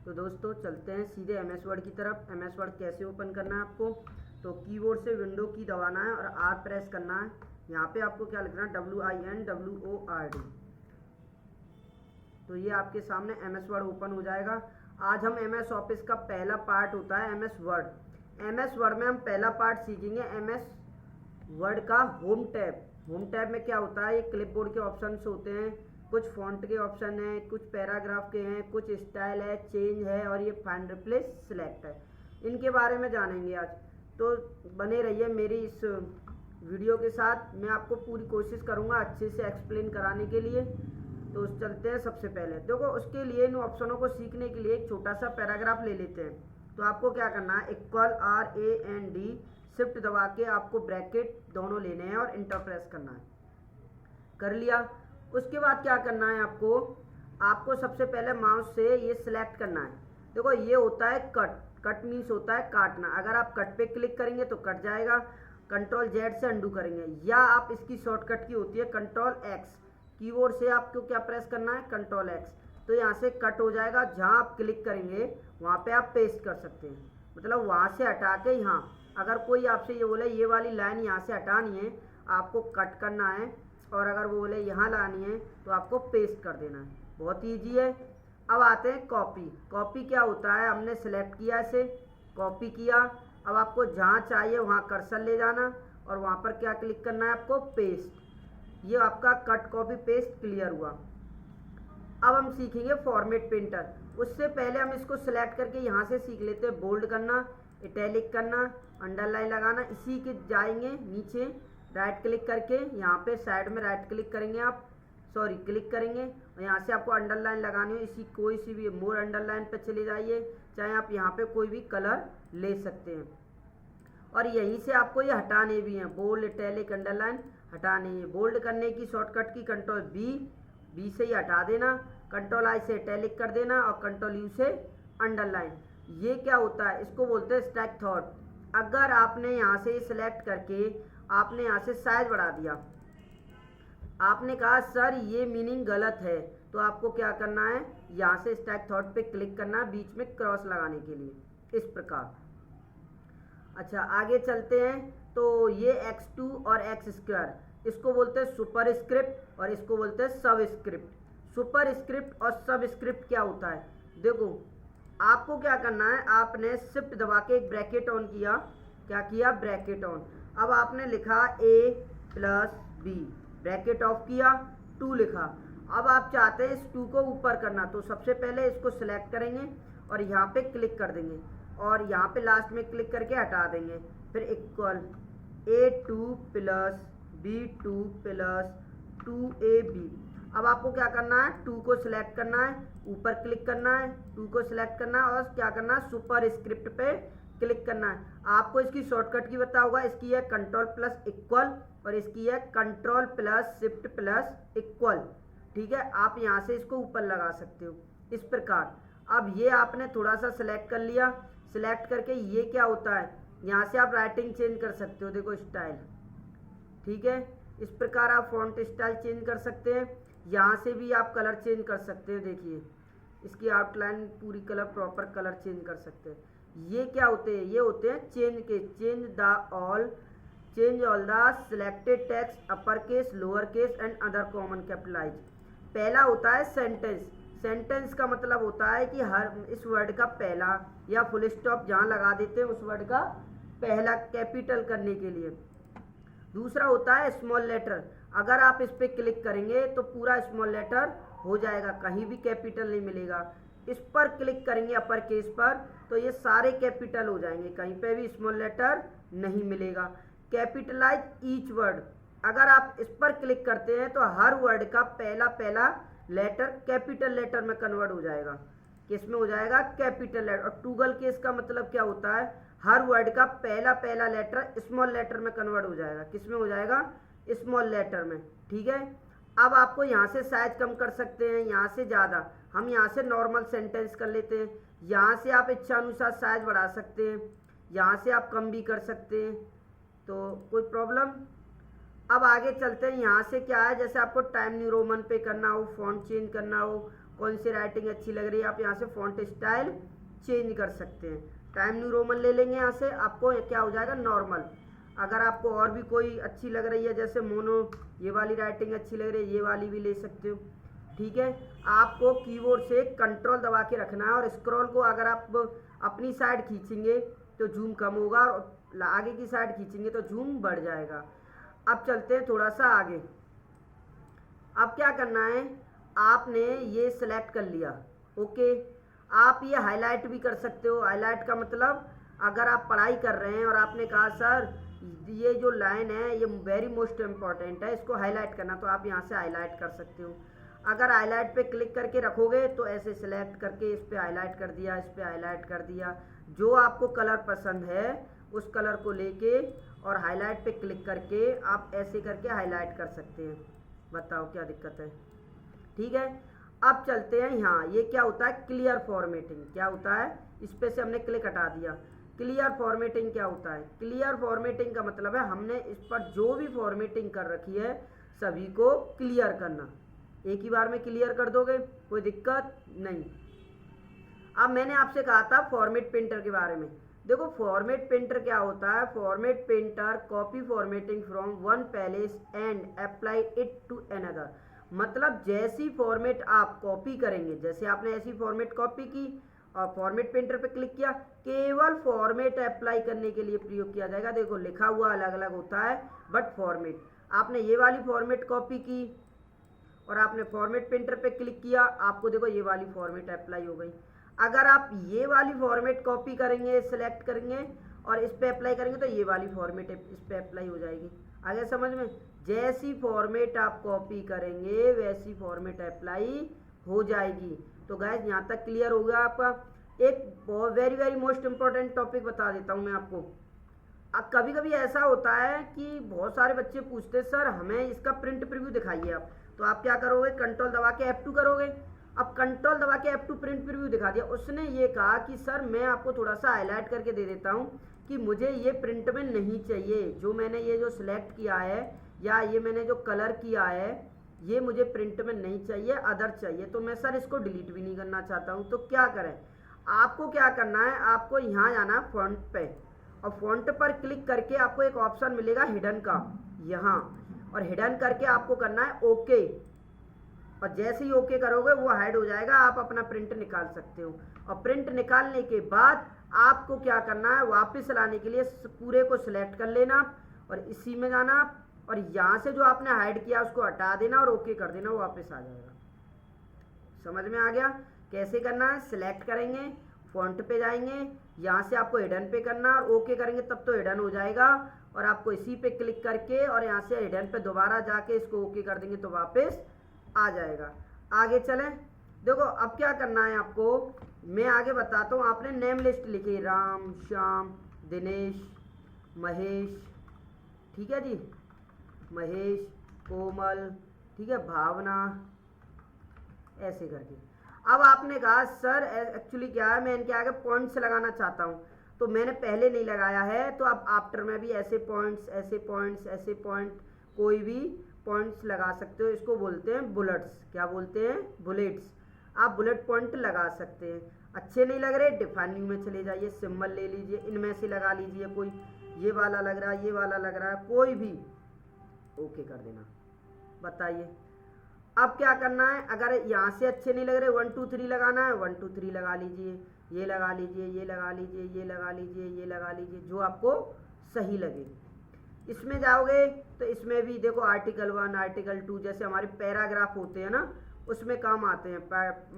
तो दोस्तों चलते हैं सीधे एमएस वर्ड की तरफ। एमएस वर्ड कैसे ओपन करना है आपको, तो कीबोर्ड से विंडो की दबाना है और आर प्रेस करना है। यहाँ पे आपको क्या लिखना है, WINWORD। तो ये आपके सामने एमएस वर्ड ओपन हो जाएगा। आज हम एमएस ऑफिस का पहला पार्ट होता है एमएस वर्ड। एमएस वर्ड में हम पहला पार्ट सीखेंगे एमएस वर्ड का होम टैब। होम टैब में क्या होता है, ये क्लिपबोर्ड के ऑप्शंस होते हैं, कुछ फॉन्ट के ऑप्शन हैं, कुछ पैराग्राफ के हैं, कुछ स्टाइल है, चेंज है और ये फाइंड रिप्लेस सिलेक्ट है। इनके बारे में जानेंगे आज, तो बने रहिए मेरी इस वीडियो के साथ। मैं आपको पूरी कोशिश करूंगा अच्छे से एक्सप्लेन कराने के लिए। तो चलते हैं। सबसे पहले देखो, उसके लिए इन ऑप्शनों को सीखने के लिए एक छोटा सा पैराग्राफ ले लेते हैं। तो आपको क्या करना है, =RAND शिफ्ट दबा के आपको ब्रैकेट दोनों लेने हैं और इंटर प्रेस करना है। कर लिया। उसके बाद क्या करना है आपको सबसे पहले माउस से ये सिलेक्ट करना है। देखो ये होता है कट। कट मीन्स होता है काटना। अगर आप कट पे क्लिक करेंगे तो कट जाएगा। Ctrl+Z से अंडू करेंगे, या आप इसकी शॉर्टकट की होती है Ctrl+X। कीबोर्ड से आपको क्या प्रेस करना है, Ctrl+X। तो यहाँ से कट हो जाएगा। जहाँ आप क्लिक करेंगे वहाँ पे आप पेस्ट कर सकते हैं, मतलब वहाँ से हटा के यहाँ। अगर कोई आपसे ये बोले ये वाली लाइन यहाँ से हटानी है, आपको कट करना है, और अगर वो बोले यहाँ लानी है तो आपको पेस्ट कर देना है। बहुत ईजी है। अब आते हैं कॉपी। कॉपी क्या होता है, हमने सेलेक्ट किया, इसे कॉपी किया। अब आपको जहाँ चाहिए वहाँ कर्सर ले जाना और वहाँ पर क्या क्लिक करना है आपको, पेस्ट। ये आपका कट कॉपी पेस्ट क्लियर हुआ। अब हम सीखेंगे फॉर्मेट पेंटर। उससे पहले हम इसको सिलेक्ट करके यहाँ से सीख लेते हैं बोल्ड करना, इटैलिक करना, अंडरलाइन लगाना। इसी के जाएंगे नीचे, राइट क्लिक करके यहाँ पे साइड में राइट क्लिक करेंगे आप, क्लिक करेंगे और यहाँ से आपको अंडरलाइन लगानी हो। इसी कोई सी भी मोर अंडरलाइन पे चले जाइए, चाहे आप यहाँ पे कोई भी कलर ले सकते हैं। और यहीं से आपको ये हटाने भी हैं, बोल्ड इटैलिक अंडरलाइन हटाने हैं। बोल्ड करने की शॉर्टकट की Ctrl+B से ही हटा देना, Ctrl+I से इटैलिक कर देना और Ctrl+U से अंडरलाइन। ये क्या होता है, इसको बोलते हैं स्टैक थॉट। अगर आपने यहाँ से सिलेक्ट करके आपने यहाँ से साइज बढ़ा दिया, आपने कहा सर ये मीनिंग गलत है, तो आपको क्या करना है, यहाँ से स्टैक थॉट पे क्लिक करना है बीच में क्रॉस लगाने के लिए, इस प्रकार। अच्छा आगे चलते हैं। तो ये x2 और x², इसको बोलते हैं सुपर स्क्रिप्ट और इसको बोलते हैं सब स्क्रिप्ट। सुपर स्क्रिप्ट और सब स्क्रिप्ट क्या होता है, देखो आपको क्या करना है, आपने शिफ्ट दबा के एक ब्रैकेट ऑन किया। क्या किया, ब्रैकेट ऑन। अब आपने लिखा A+B, ब्रैकेट ऑफ किया, 2 लिखा। अब आप चाहते हैं इस 2 को ऊपर करना, तो सबसे पहले इसको सिलेक्ट करेंगे और यहाँ पे क्लिक कर देंगे और यहाँ पे लास्ट में क्लिक करके हटा देंगे। फिर इक्वल A2 + B2 + 2AB। अब आपको क्या करना है, 2 को सिलेक्ट करना है, ऊपर क्लिक करना है, 2 को सिलेक्ट करना है और क्या करना है, सुपर स्क्रिप्ट पे क्लिक करना है। आपको इसकी शॉर्टकट की पता होगा, इसकी है Ctrl+= और इसकी है Ctrl+Shift+=। ठीक है, आप यहाँ से इसको ऊपर लगा सकते हो इस प्रकार। अब ये आपने थोड़ा सा सिलेक्ट कर लिया। सिलेक्ट करके ये क्या होता है, यहाँ से आप राइटिंग चेंज कर सकते हो, देखो स्टाइल। ठीक है, इस प्रकार आप फॉन्ट स्टाइल चेंज कर सकते हैं। यहाँ से भी आप कलर चेंज कर सकते हैं, देखिए इसकी आउटलाइन पूरी कलर प्रॉपर कलर चेंज कर सकते हैं। ये क्या होते हैं, ये होते हैं चेंज के, change all the selected text upper case, lower case and other common capitalize. पहला होता है सेंटेंस। सेंटेंस का मतलब होता है कि हर इस वर्ड का पहला या फुल स्टॉप जहाँ लगा देते हैं उस वर्ड का पहला कैपिटल करने के लिए। दूसरा होता है स्मॉल लेटर। अगर आप इस पर क्लिक करेंगे तो पूरा स्मॉल लेटर हो जाएगा, कहीं भी कैपिटल नहीं मिलेगा। इस पर क्लिक करेंगे अपर केस पर तो ये सारे कैपिटल हो जाएंगे, कहीं पे भी स्मॉल लेटर नहीं मिलेगा। Capitalize each word. अगर आप इस पर क्लिक करते हैं तो हर वर्ड का पहला लेटर कैपिटल लेटर में कन्वर्ट हो जाएगा। किस में हो जाएगा, कैपिटल लेटर। और टूगल केस का मतलब क्या होता है, हर वर्ड का पहला लेटर स्मॉल लेटर में कन्वर्ट हो जाएगा। किस में हो जाएगा, स्मॉल लेटर में। ठीक है, अब आपको यहाँ से साइज कम कर सकते हैं, यहाँ से ज़्यादा। हम यहाँ से नॉर्मल सेंटेंस कर लेते हैं। यहाँ से आप इच्छा अनुसार साइज बढ़ा सकते हैं, यहाँ से आप कम भी कर सकते हैं, तो कोई प्रॉब्लम। अब आगे चलते हैं। यहाँ से क्या है, जैसे आपको टाइम न्यू रोमन पे करना हो, फॉन्ट चेंज करना हो, कौन सी राइटिंग अच्छी लग रही है, आप यहाँ से फॉन्ट स्टाइल चेंज कर सकते हैं। टाइम न्यू रोमन ले लेंगे यहाँ से, आपको क्या हो जाएगा नॉर्मल। अगर आपको और भी कोई अच्छी लग रही है जैसे मोनो, ये वाली राइटिंग अच्छी लग रही है, ये वाली भी ले सकते हो। ठीक है, आपको कीबोर्ड से कंट्रोल दबा के रखना है और स्क्रॉल को अगर आप अपनी साइड खींचेंगे तो जूम कम होगा और आगे की साइड खींचेंगे तो जूम बढ़ जाएगा। अब चलते हैं थोड़ा सा आगे। अब क्या करना है, आपने ये सिलेक्ट कर लिया, ओके। आप ये हाईलाइट भी कर सकते हो। हाईलाइट का मतलब अगर आप पढ़ाई कर रहे हैं और आपने कहा सर ये जो लाइन है ये वेरी मोस्ट इम्पॉर्टेंट है, इसको हाईलाइट करना, तो आप यहाँ से हाईलाइट कर सकते हो। अगर हाईलाइट पे क्लिक करके रखोगे तो ऐसे सिलेक्ट करके इस पे हाईलाइट कर दिया, इस पे हाईलाइट कर दिया। जो आपको कलर पसंद है उस कलर को लेके और हाईलाइट पे क्लिक करके आप ऐसे करके हाईलाइट कर सकते हैं। बताओ क्या दिक्कत है। ठीक है, अब चलते हैं यहाँ। ये क्या होता है, क्लियर फॉर्मेटिंग। क्या होता है, इस पे से हमने क्लिक हटा दिया। क्लियर फॉर्मेटिंग क्या होता है, क्लियर फॉर्मेटिंग का मतलब है हमने इस पर जो भी फॉर्मेटिंग कर रखी है सभी को क्लियर करना। एक ही बार में क्लियर कर दोगे, कोई दिक्कत नहीं। अब मैंने आपसे कहा था फॉर्मेट पेंटर के बारे में। देखो फॉर्मेट पेंटर क्या होता है, format painter copy formatting from one place and apply it to another. मतलब जैसी फॉर्मेट आप कॉपी करेंगे, जैसे आपने ऐसी फॉर्मेट कॉपी की और फॉर्मेट पेंटर पे क्लिक किया, केवल फॉर्मेट अप्लाई करने के लिए प्रयोग किया जाएगा। देखो लिखा हुआ अलग अलग होता है बट फॉर्मेट, आपने ये वाली फॉर्मेट कॉपी की और आपने फॉर्मेट पेंटर पे क्लिक किया, आपको देखो ये वाली फॉर्मेट अप्लाई हो गई। अगर आप ये वाली फॉर्मेट कॉपी करेंगे, सिलेक्ट करेंगे और इस पे अप्लाई करेंगे तो ये वाली फॉर्मेट इस पे अप्लाई हो जाएगी। आगे समझ में, जैसी फॉर्मेट आप कॉपी करेंगे वैसी फॉर्मेट अप्लाई हो जाएगी। तो गाइस यहाँ तक क्लियर हो गया आपका। एक very very most important topic बता देता हूँ मैं आपको। अब कभी कभी ऐसा होता है कि बहुत सारे बच्चे पूछते हैं सर हमें इसका प्रिंट प्रीव्यू दिखाइए आप। तो आप क्या करोगे, कंट्रोल दबा के F2 करोगे। अब कंट्रोल दबा के F2 प्रिंट प्रीव्यू दिखा दिया। उसने ये कहा कि सर मैं आपको थोड़ा सा हाईलाइट करके दे देता हूँ कि मुझे ये प्रिंट में नहीं चाहिए, जो मैंने ये जो सिलेक्ट किया है या ये मैंने जो कलर किया है ये मुझे प्रिंट में नहीं चाहिए, अदर चाहिए। तो मैं सर इसको डिलीट भी नहीं करना चाहता हूँ। तो क्या करें, आपको क्या करना है, आपको यहाँ जाना फॉन्ट पे और फॉन्ट पर क्लिक करके आपको एक ऑप्शन मिलेगा हिडन का यहाँ, और हिडन करके आपको करना है ओके। और जैसे ही ओके करोगे वो हाइड हो जाएगा, आप अपना प्रिंट निकाल सकते हो। और प्रिंट निकालने के बाद आपको क्या करना है, वापस लाने के लिए पूरे को सिलेक्ट कर लेना और इसी में जाना और यहाँ से जो आपने हाइड किया उसको हटा देना और ओके कर देना, वो वापस आ जाएगा। समझ में आ गया कैसे करना है। सिलेक्ट करेंगे, फॉन्ट पे जाएंगे, यहाँ से आपको हिडन पे करना और ओके करेंगे तब तो हिडन हो जाएगा। और आपको इसी पे क्लिक करके और यहाँ से हिडन पे दोबारा जाके इसको ओके कर देंगे तो वापस आ जाएगा। आगे चलें, देखो अब क्या करना है आपको, मैं आगे बताता हूँ। आपने नेम लिस्ट लिखी, राम, श्याम, दिनेश, महेश, ठीक है जी, महेश, कोमल, ठीक है, भावना, ऐसे करके। अब आपने कहा सर एक्चुअली क्या है, मैं इनके आगे पॉइंट्स लगाना चाहता हूँ, तो मैंने पहले नहीं लगाया है, तो अब आफ्टर में भी ऐसे पॉइंट्स, ऐसे पॉइंट्स, ऐसे पॉइंट, कोई भी पॉइंट्स लगा सकते हो। इसको बोलते हैं बुलेट्स। क्या बोलते हैं, बुलेट्स। आप बुलेट पॉइंट लगा सकते हैं। अच्छे नहीं लग रहे, डिफाइन न्यू में चले जाइए, सिंबल ले लीजिए, इनमें से लगा लीजिए कोई, ये वाला लग रहा है, ये वाला लग रहा है, कोई भी ओके कर देना। बताइए अब क्या करना है, अगर यहाँ से अच्छे नहीं लग रहे 1 2 3 लगाना है, 1 2 3 लगा लीजिए, ये लगा लीजिए, ये लगा लीजिए, ये लगा लीजिए, ये लगा लीजिए, जो आपको सही लगे। इसमें जाओगे तो इसमें भी देखो आर्टिकल 1, आर्टिकल 2, जैसे हमारे पैराग्राफ होते हैं ना, उसमें काम आते हैं।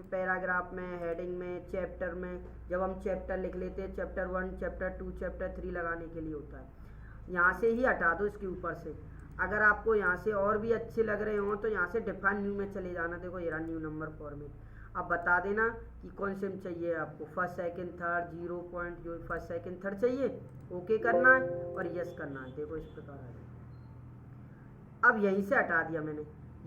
पैराग्राफ में, हेडिंग में, चैप्टर में, जब हम चैप्टर लिख लेते हैं, चैप्टर 1, चैप्टर 2, चैप्टर 3 लगाने के लिए होता है। यहाँ से ही हटा दो इसके ऊपर से। अगर आपको यहाँ से और भी अच्छे लग रहे हों तो यहाँ से डिफाइन न्यू में चले जाना। देखो ये रहा न्यू नंबर फॉर्मेट। अब बता देना कि कौन से में चाहिए आपको, फर्स्ट सेकंड थर्ड, 0 पॉइंट, जो फर्स्ट सेकंड थर्ड चाहिए, ओके करना है और यस करना है। देखो इस प्रकार आ जाए। अब यहीं से हटा दिया मैंने।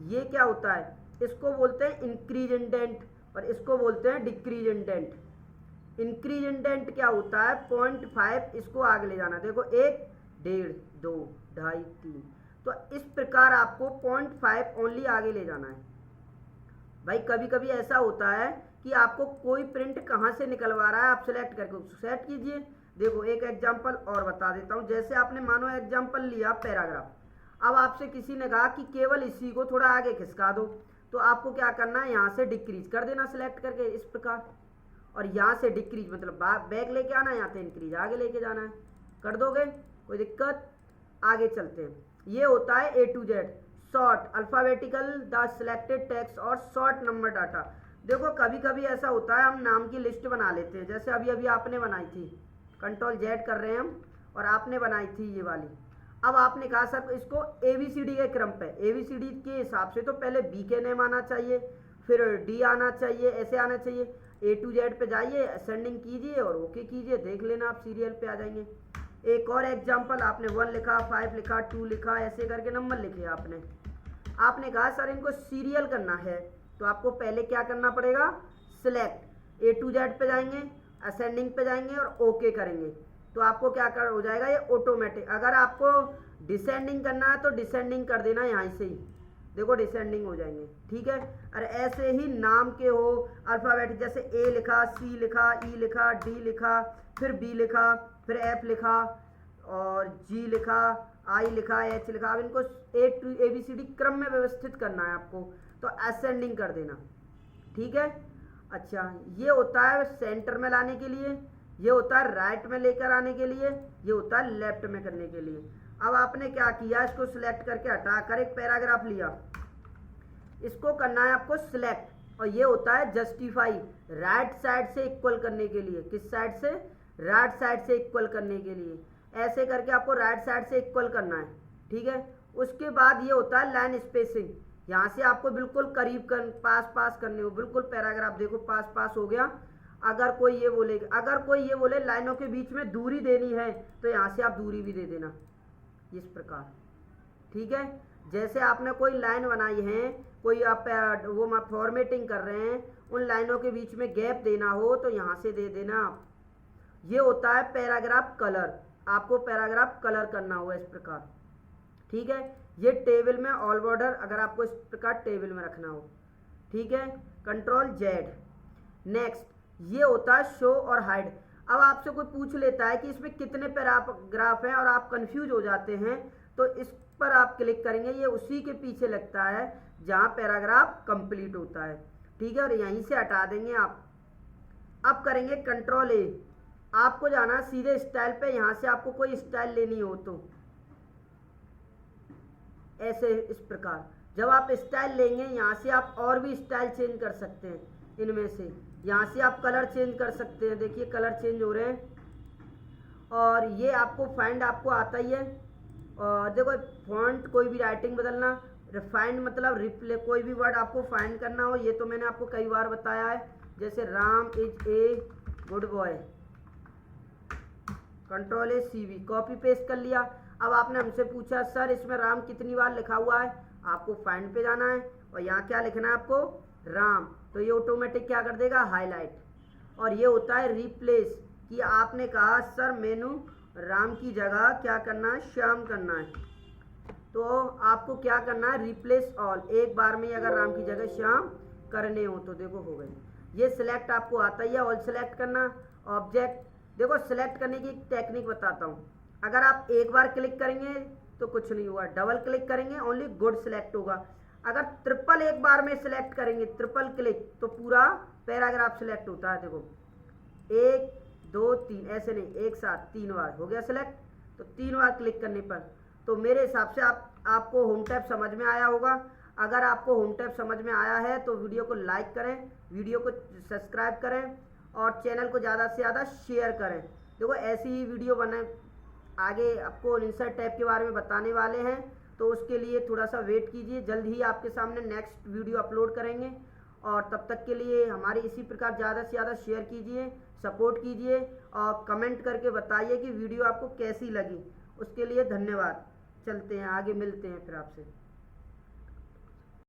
ये क्या होता है, इसको बोलते हैं इंक्रीज इंडेंट और इसको बोलते हैं डिक्रीज इंडेंट। इंक्रीज इंडेंट क्या होता है, 0.5 इसको आगे ले जाना। देखो 1, 1.5, 2, 2.5, 3, तो इस प्रकार आपको 0.5 ओनली आगे ले जाना है। भाई कभी कभी ऐसा होता है कि आपको कोई प्रिंट कहाँ से निकलवा रहा है, आप सिलेक्ट करके उसको सेट कीजिए। देखो एक एग्जांपल और बता देता हूँ। जैसे आपने मानो एग्जांपल लिया पैराग्राफ, अब आपसे किसी ने कहा कि केवल इसी को थोड़ा आगे खिसका दो, तो आपको क्या करना है, यहाँ से डिक्रीज कर देना सिलेक्ट करके इस प्रकार, और यहाँ से डिक्रीज मतलब बैक लेके आना है, यहाँ से इंक्रीज आगे लेके जाना है। कर दोगे, कोई दिक्कत? आगे चलते हैं। ये होता है A to Z short alphabetical the selected text और शॉर्ट नंबर डाटा। देखो कभी कभी ऐसा होता है हम नाम की लिस्ट बना लेते हैं, जैसे अभी अभी आपने बनाई थी, कंट्रोल Z कर रहे हैं हम, और आपने बनाई थी ये वाली। अब आपने कहा सर इसको ABCD के क्रम पे, ABCD के हिसाब से तो पहले B के नेम आना चाहिए, फिर D आना चाहिए, ऐसे आना चाहिए। A to Z पे जाइए, असेंडिंग कीजिए और ओके कीजिए, देख लेना आप सीरियल पे आ जाएंगे। एक और एग्जांपल, आपने 1 लिखा, 5 लिखा, 2 लिखा, ऐसे करके नंबर लिखे आपने कहा सर इनको सीरियल करना है, तो आपको पहले क्या करना पड़ेगा, सिलेक्ट A to Z पे जाएंगे, असेंडिंग पे जाएंगे और ओके करेंगे, तो आपको क्या कर हो जाएगा, ये ऑटोमेटिक। अगर आपको डिसेंडिंग करना है तो डिसेंडिंग कर देना यहाँ से ही, देखो डिसेंडिंग हो जाएंगे, ठीक है। और ऐसे ही नाम के हो अल्फाबेटिक, जैसे A लिखा, C लिखा, E लिखा, D लिखा, फिर B लिखा, फिर F लिखा और G लिखा, I लिखा, H लिखा। अब इनको ABCD क्रम में व्यवस्थित करना है आपको, तो असेंडिंग कर देना, ठीक है। अच्छा, ये होता है सेंटर में लाने के लिए, ये होता है राइट में लेकर आने के लिए, ये होता है लेफ्ट में करने के लिए। अब आपने क्या किया, इसको सिलेक्ट करके हटाकर एक पैराग्राफ लिया, इसको करना है आपको सिलेक्ट, और ये होता है जस्टिफाई, राइट साइड से इक्वल करने के लिए। किस साइड से, राइट साइड से इक्वल करने के लिए, ऐसे करके आपको राइट साइड से इक्वल करना है, ठीक है। उसके बाद ये होता है लाइन स्पेसिंग, यहाँ से आपको बिल्कुल करीब पास करने हो, बिल्कुल पैराग्राफ देखो पास हो गया। अगर कोई ये बोले लाइनों के बीच में दूरी देनी है, तो यहाँ से आप दूरी भी दे देना इस प्रकार, ठीक है। जैसे आपने कोई लाइन बनाई है, कोई आप वो फॉर्मेटिंग कर रहे हैं, उन लाइनों के बीच में गैप देना हो तो यहाँ से दे देना आप। ये होता है पैराग्राफ कलर, आपको पैराग्राफ कलर करना होगा इस प्रकार, ठीक है। ये टेबल में ऑल बॉर्डर, अगर आपको इस प्रकार टेबल में रखना हो, ठीक है, कंट्रोल Z। नेक्स्ट ये होता है शो और हाइड। अब आपसे कोई पूछ लेता है कि इसमें कितने पैराग्राफ हैं और आप कंफ्यूज हो जाते हैं, तो इस पर आप क्लिक करेंगे, ये उसी के पीछे लगता है जहां पैराग्राफ कंप्लीट होता है, ठीक है, और यहीं से हटा देंगे आप। अब करेंगे कंट्रोल A, आपको जाना सीधे स्टाइल पे, यहां से आपको कोई स्टाइल लेनी हो तो ऐसे इस प्रकार। जब आप स्टाइल लेंगे यहाँ से आप और भी स्टाइल चेंज कर सकते हैं, इनमें से यहाँ से आप कलर चेंज कर सकते हैं, देखिए कलर चेंज हो रहे हैं। और ये आपको फाइंड आपको आता ही है, और देखो फॉन्ट, कोई भी राइटिंग बदलना, रिफाइंड मतलब रिप्ले, कोई भी वर्ड आपको फाइंड करना हो, ये तो मैंने आपको कई बार बताया है। जैसे Ram is a good boy, control A CV, copy paste कर लिया। अब आपने हमसे पूछा सर इसमें राम कितनी बार लिखा हुआ है, आपको फाइंड पे जाना है और यहाँ क्या लिखना है आपको, राम, तो ये ऑटोमेटिक क्या कर देगा, हाईलाइट। और ये होता है रिप्लेस, कि आपने कहा सर मेनू राम की जगह क्या करना है, श्याम करना है, तो आपको क्या करना है, रिप्लेस ऑल, एक बार में अगर राम की जगह श्याम करने हो तो देखो हो गई। ये सिलेक्ट आपको आता ही है, ऑल सिलेक्ट करना। ऑब्जेक्ट, देखो सिलेक्ट करने की एक टेक्निक बताता हूँ। अगर आप एक बार क्लिक करेंगे तो कुछ नहीं हुआ, डबल क्लिक करेंगे ओनली गुड सिलेक्ट होगा। अगर ट्रिपल एक बार में सिलेक्ट करेंगे, ट्रिपल क्लिक, तो पूरा पैराग्राफ सिलेक्ट होता है। देखो 1 2 3 ऐसे नहीं, एक साथ 3 बार हो गया सिलेक्ट, तो 3 बार क्लिक करने पर, तो मेरे हिसाब से आपको होम टैब समझ में आया होगा। अगर आपको होम टैब समझ में आया है तो वीडियो को लाइक करें, वीडियो को सब्सक्राइब करें और चैनल को ज़्यादा से ज़्यादा शेयर करें। देखो ऐसी ही वीडियो बने, आगे आपको इंसर्ट टैब के बारे में बताने वाले हैं, तो उसके लिए थोड़ा सा वेट कीजिए, जल्द ही आपके सामने नेक्स्ट वीडियो अपलोड करेंगे। और तब तक के लिए हमारी इसी प्रकार ज़्यादा से ज़्यादा शेयर कीजिए, सपोर्ट कीजिए और कमेंट करके बताइए कि वीडियो आपको कैसी लगी। उसके लिए धन्यवाद। चलते हैं आगे, मिलते हैं फिर आपसे।